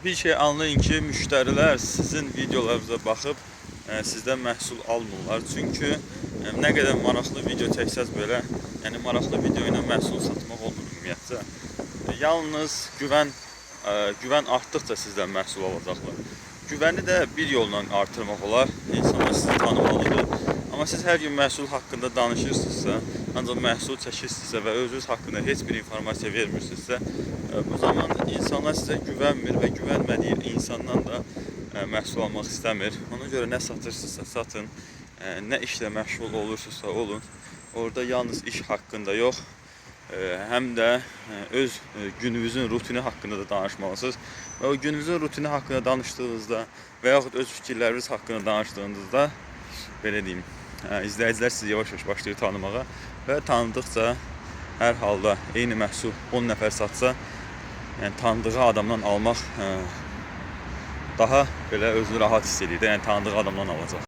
Bir şey anlayın ki, müştərilər sizin videolarınıza baxıb sizdən məhsul almırlar. Çünki nə qədər maraqlı video çəksəz belə, yəni maraqlı video ilə məhsul satmaq olmur ümumiyyətcə. Yalnız güvən artdıqca sizdən məhsul alacaqlar. Güvəni də bir yolla artırmaq olar. İnsanlar sizi tanımalıdır. Amma siz hər gün məhsul haqqında danışırsınızsa, ancaq məhsul çəkirsinizsə və özünüz haqqında heç bir informasiya vermirsinizsə, bu zaman insanlar sizə güvənmir və güvənmədiyi insandan da məhsul almaq istəmir. Ona görə nə satırsınızsa satın, nə işlə məşğul olursunuzsa olun. Orada yalnız iş haqqında yox, həm də öz gününüzün rutini haqqında da danışmalısınız. Və o gününüzün rutini haqqında danışdığınızda və yaxud öz fikirləriniz haqqında danışdığınızda, belə deyim, izləyicilər sizi yavaş-yavaş başlayır tanımağa və tanıdıqca hər halda eyni məhsul 10 nəfər satsa, yəni tanıdığı adamdan almaq daha belə özünü rahat hiss edir də, yəni tanıdığı adamdan alacaq.